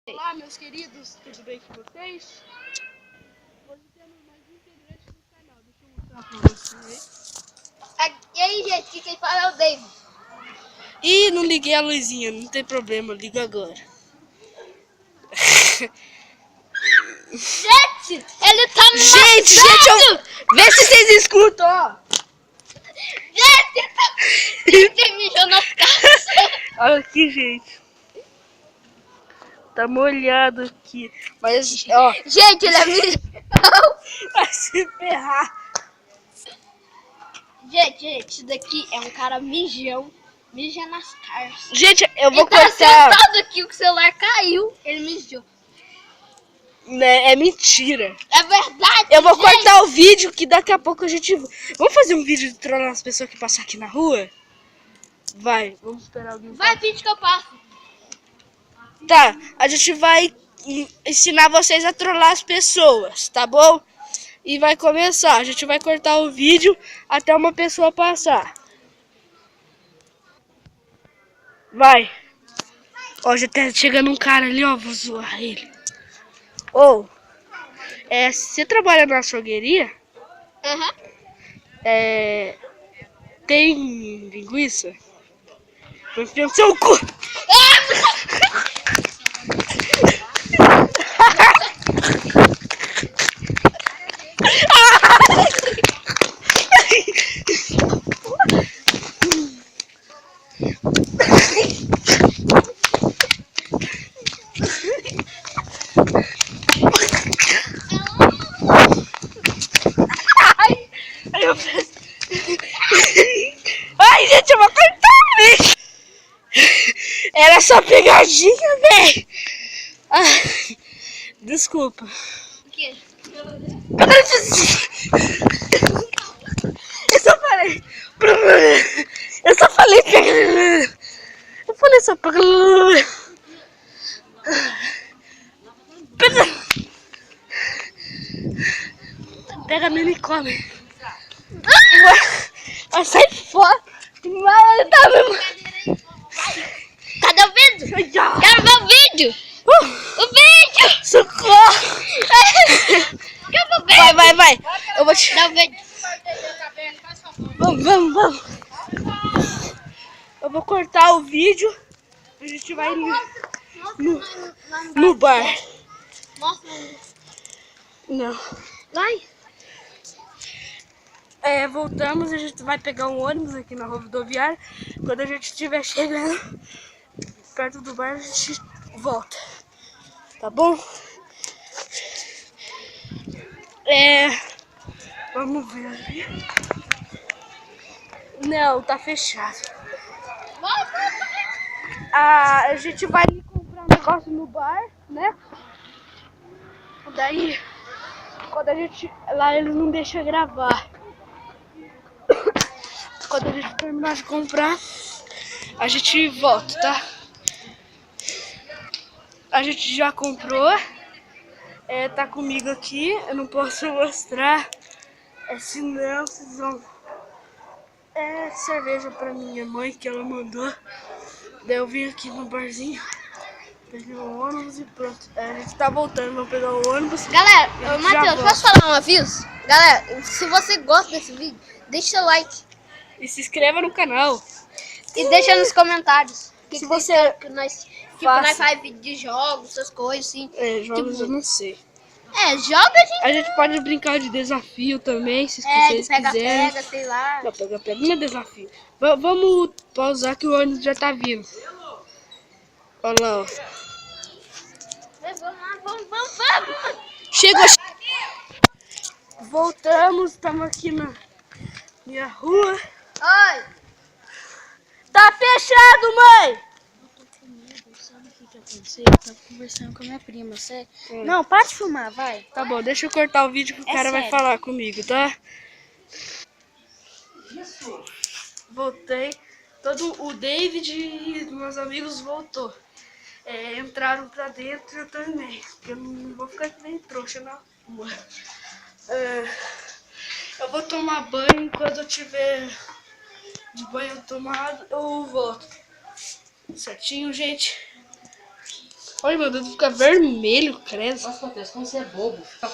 Olá, meus queridos, tudo bem com vocês? Hoje temos mais um integrante do canal, deixa eu mostrar pra vocês. E aí, gente, quem fala é o David. Ih, não liguei a luzinha, não tem problema, liga agora. Gente, ele tá me Gente, vê se vocês escutam, ó. Gente, ele mijou nas calças. Olha aqui, gente. Tá molhado aqui, mas, ó. Gente, ele é mijão. Vai se ferrar. Gente, isso daqui é um cara mijão. Mija nas calças. Gente, eu vou Ele tá cortar. sentado aqui, o celular caiu, ele mijou. Né, é mentira. É verdade, Eu vou gente. cortar o vídeo que daqui a pouco a gente... Vamos fazer um vídeo de trollar as pessoas que passam aqui na rua? Vai, vamos esperar alguém. Vai, vídeo que eu passo. Tá, a gente vai ensinar vocês a trollar as pessoas, tá bom? E vai começar, a gente vai cortar o vídeo até uma pessoa passar. Vai. Ó, já tá chegando um cara ali, ó, vou zoar ele. Ô, você trabalha na açougueria? Aham. Tem linguiça? Vou enfiar no seu cu. Ai, gente, eu vou cortar, velho. Era só pegadinha, velho. Desculpa. O quê? Eu só falei. Eu só falei pegadinha. Eu falei só pegadinha. Pega a menina e come. Vai sair fora. Mas tá mesmo. Cadê o vídeo? Quero ver o vídeo. O vídeo. Socorro. Quero ver o vídeo. Vai. Eu vou te... Dá o vídeo. Vamos. Eu vou cortar o vídeo. A gente vai no bar. Mostra. Não. Vai. Voltamos, a gente vai pegar um ônibus aqui na rodoviária. Quando a gente estiver chegando perto do bar, a gente volta. Tá bom? Vamos ver ali. Não, tá fechado. A gente vai comprar um negócio no bar, né? Daí, quando a gente... Lá eles não deixam gravar. Quando a gente terminar de comprar, a gente volta, tá? A gente já comprou. Tá comigo aqui. Eu não posso mostrar. Senão vocês vão... cerveja pra minha mãe que ela mandou. Daí eu vim aqui no barzinho. Peguei o ônibus e pronto. A gente tá voltando, vamos pegar o ônibus. Galera, Matheus, posso falar um aviso? Galera, se você gosta desse vídeo, deixa seu like. E se inscreva no canal. E deixa nos comentários. Se você que nós faça. faz vídeo de jogos, essas coisas assim. Jogos eu não sei. Joga, gente. A gente pode brincar de desafio também, se De vocês quiserem. pega, sei lá. Não, pega, não é desafio. Vamos pausar que o ônibus já tá vindo. Olha lá, ó. Vamos lá, vamos. Chegou. Voltamos, estamos aqui na minha rua. Oi. Tá fechado, mãe! Sabe o que aconteceu? Eu tava conversando com a minha prima, sério. Não, para de filmar, vai. Tá bom, deixa eu cortar o vídeo que o cara vai sério. falar comigo, tá? Voltei. O David e meus amigos voltou. Entraram pra dentro eu também. Porque eu não vou ficar que nem trouxa na rua. Eu vou tomar banho. Quando eu tiver de banho tomado, eu volto. Certinho, gente? Olha, meu dedo fica vermelho, credo. Nossa, acontece quando você é bobo. Fica